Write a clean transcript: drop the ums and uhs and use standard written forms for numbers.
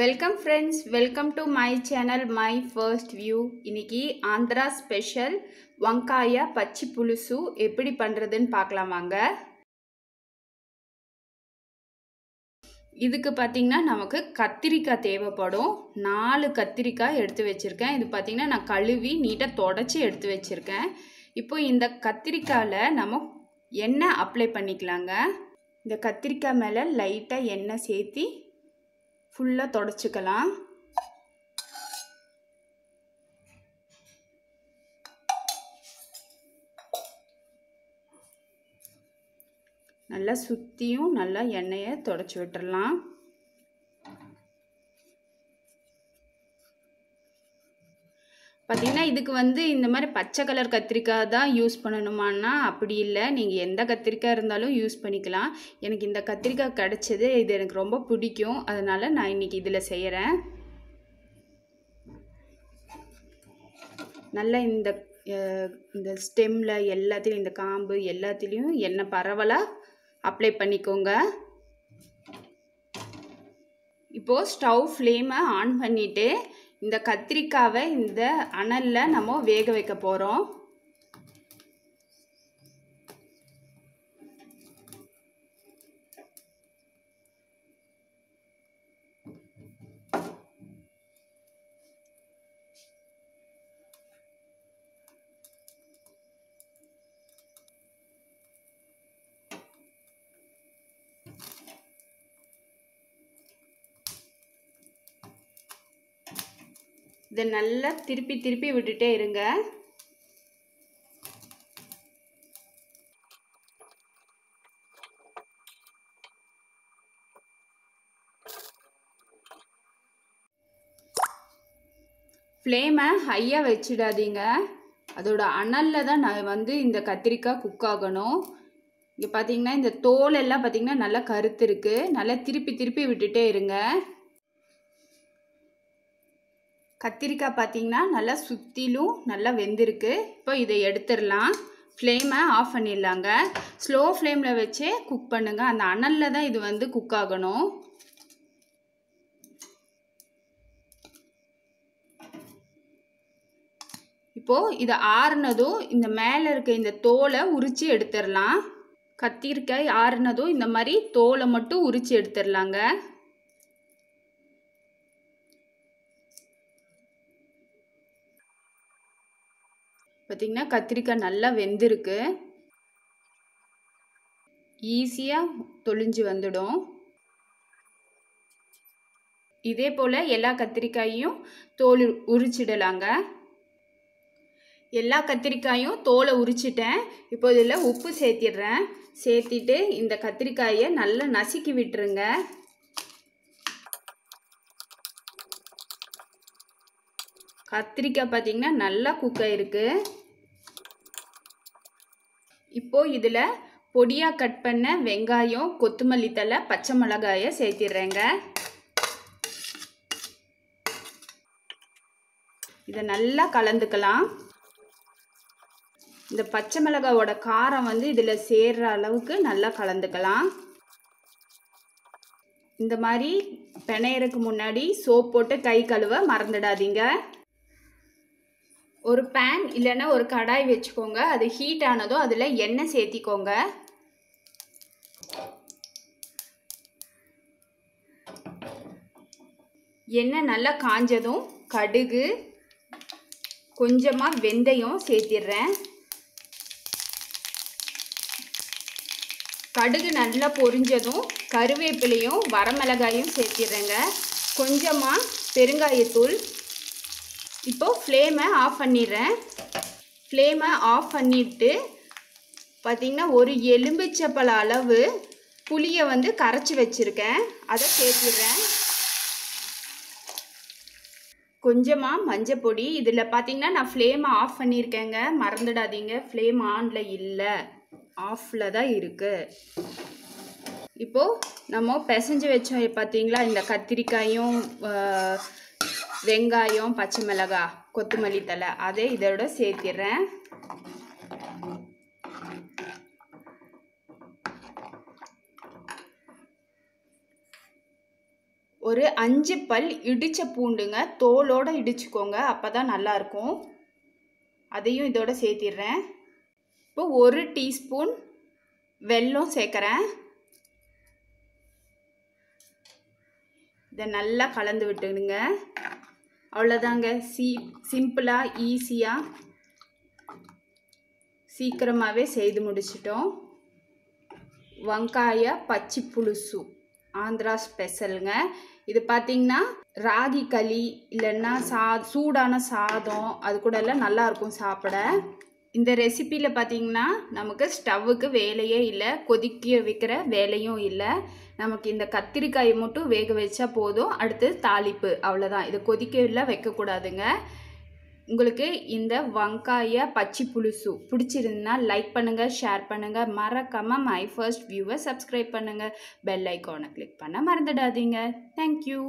Welcome friends, welcome to my channel my first view. இன்னைக்கு Andhra special வங்காய பச்சி புலுசு எப்படி பண்ணுறதுன்னு பார்க்கலாமாங்க. இதுக்கு பார்த்திங்கன்னா நமக்கு கத்திரிக்காய் தேவைப்படும். 4 கத்திரிக்காய் எடுத்து வச்சுருக்கேன். இது பார்த்திங்கன்னா நான் கழுவி நீட்டாக தொடச்சி எடுத்து வச்சுருக்கேன். இப்போ இந்த கத்திரிக்காயில் நம்ம எண்ணெய் அப்ளை பண்ணிக்கலாங்க. இந்த கத்திரிக்காய் மேலே லைட்டாக எண்ணெய் சேர்த்தி ஃபுல்லாக தொடச்சிக்கலாம். நல்லா சுற்றியும் நல்லா எண்ணெயை தொடச்சி விட்டுறலாம். பார்த்திங்கன்னா இதுக்கு இந்த மாதிரி பச்சை கலர் கத்திரிக்காய் தான் யூஸ் பண்ணணுமான்னா அப்படி இல்லை. நீங்கள் எந்த கத்திரிக்காய் இருந்தாலும் யூஸ் பண்ணிக்கலாம். எனக்கு இந்த கத்திரிக்காய் கிடச்சிது, இது எனக்கு ரொம்ப பிடிக்கும். அதனால் நான் இன்றைக்கி இதில் செய்கிறேன். நல்லா இந்த ஸ்டெம்மில் எல்லாத்துலேயும், இந்த காம்பு எல்லாத்துலேயும் எண்ணெய் பரவலாக அப்ளை பண்ணிக்கோங்க. இப்போது ஸ்டவ் ஃப்ளேமை ஆன் பண்ணிவிட்டு இந்த கத்திரிக்காவை இந்த அனலில் நம்ம வேக வைக்க போகிறோம். இதை நல்லா திருப்பி திருப்பி விட்டுட்டே இருங்க. ஃப்ளேமை ஹையாக வச்சிடாதீங்க. அதோட அனலில் தான் நான் இந்த கத்திரிக்காய் குக் ஆகணும். இங்கே பார்த்தீங்கன்னா இந்த தோல் எல்லாம் பார்த்தீங்கன்னா நல்லா கருத்து இருக்குது. நல்லா திருப்பி திருப்பி விட்டுட்டே இருங்க. கத்திரிக்காய் பார்த்தீங்கன்னா நல்லா சுற்றிலும் நல்லா வெந்திருக்கு. இப்போ இதை எடுத்துடலாம். ஃப்ளேமை ஆஃப் பண்ணிடலாங்க. ஸ்லோ ஃப்ளேமில் வச்சே குக் பண்ணுங்கள். அந்த அனலில் தான் இது குக் ஆகணும். இப்போது இதை ஆறுனதும் இந்த மேலே இருக்க இந்த தோலை உரித்து எடுத்துடலாம். கத்திரிக்காய் ஆறுனதும் இந்த மாதிரி தோலை மட்டும் உரித்து எடுத்துடலாங்க. பார்த்திங்கன்னா கத்திரிக்காய் நல்லா வெந்திருக்கு. ஈஸியாக தொளிஞ்சு வந்துடும். இதே போல் எல்லா கத்திரிக்காயும் தோல் உரிச்சிடலாங்க. எல்லா கத்திரிக்காயும் தோலை உரிச்சிட்டேன். இப்போ இதில் உப்பு சேர்த்திடுறேன். சேர்த்திட்டு இந்த கத்திரிக்காயை நல்லா நசுக்கி விட்டுருங்க. கத்திரிக்காய் பார்த்திங்கன்னா நல்லா குக் ஆகிருக்கு. இப்போது இதில் பொடியாக கட் பண்ண வெங்காயம், கொத்தமல்லி தழை, பச்சை மிளகாயை சேர்த்திடுறேங்க. இதை நல்லா கலந்துக்கலாம். இந்த பச்சை மிளகாவோட காரம் இதில் சேர்கிற அளவுக்கு நல்லா கலந்துக்கலாம். இந்த மாதிரி பிணையறதுக்கு முன்னாடி சோப் போட்டு கை கழுவ மறந்துடாதீங்க. ஒரு பேன் இல்லைன்னா ஒரு கடாய் வச்சுக்கோங்க. அது ஹீட் ஆனதும் அதில் எண்ணெய் சேர்த்திக்கோங்க. எண்ணெய் நல்லா காஞ்சதும் கடுகு, கொஞ்சமாக வெந்தயம் சேர்த்திடுறேன். கடுகு நல்லா பொரிஞ்சதும் கருவேப்பிலையும் வரமிளகாயும் சேர்த்திடுறேங்க. கொஞ்சமாக பெருங்காயத்தூள். இப்போது ஃப்ளேமை ஆஃப் பண்ணிடுறேன். ஃப்ளேமை ஆஃப் பண்ணிவிட்டு பார்த்திங்கன்னா ஒரு எலும்பிச்சப்பழ அளவு புளியை கரைச்சி வச்சுருக்கேன். அதை சேர்த்திடுறேன். கொஞ்சமாக மஞ்சள் பொடி. இதில் பார்த்திங்கன்னா நான் ஃப்ளேமை ஆஃப் பண்ணியிருக்கேங்க, மறந்துடாதீங்க. ஃப்ளேம் ஆனில் இல்லை, ஆஃபில் தான் இருக்குது. இப்போது நம்ம பிசைஞ்சு வச்சோம் பார்த்திங்களா, இந்த கத்திரிக்காயும் வெங்காயம், பச்சை மிளகாய், கொத்தமல்லி தழை, அதை இதோட சேர்த்திடுறேன். ஒரு 5 பல் இடித்த பூண்டுங்க, தோலோடு இடிச்சுக்கோங்க, அப்போ தான் நல்லாயிருக்கும். அதையும் இதோட சேர்த்திடுறேன். இப்போ 1 டீஸ்பூன் வெல்லம் சேர்க்குறேன். இதை நல்லா கலந்து விட்டுடுங்க. அவ்வளோதாங்க. சிம்பிளாக ஈஸியாக சீக்கிரமாகவே செய்து முடிச்சிட்டோம். வெங்காய பச்சி புலுசு ஆந்திரா ஸ்பெஷலுங்க. இது பார்த்திங்கன்னா ராகி களி இல்லைன்னா சூடான சாதம் அது கூட எல்லாம் நல்லாயிருக்கும் சாப்பிட. இந்த ரெசிப்பியில் பார்த்திங்கன்னா நமக்கு ஸ்டவ்வுக்கு வேலையே இல்லை, கொதிக்க வைக்கிற வேலையும் இல்லை. நமக்கு இந்த கத்திரிக்காயை மட்டும் வேக வச்சா போதும். அடுத்து தாளிப்பு, அவ்வளோதான். இதை கொதிக்கல வைக்கக்கூடாதுங்க. உங்களுக்கு இந்த வெங்காய பச்சி புலுசு பிடிச்சிருந்தா லைக் பண்ணுங்கள், ஷேர் பண்ணுங்கள், மறக்காமல் மை ஃபர்ஸ்ட் வியூவை சப்ஸ்கிரைப் பண்ணுங்கள், பெல் ஐக்கானை கிளிக் பண்ண மறந்துடாதீங்க. தேங்க்யூ.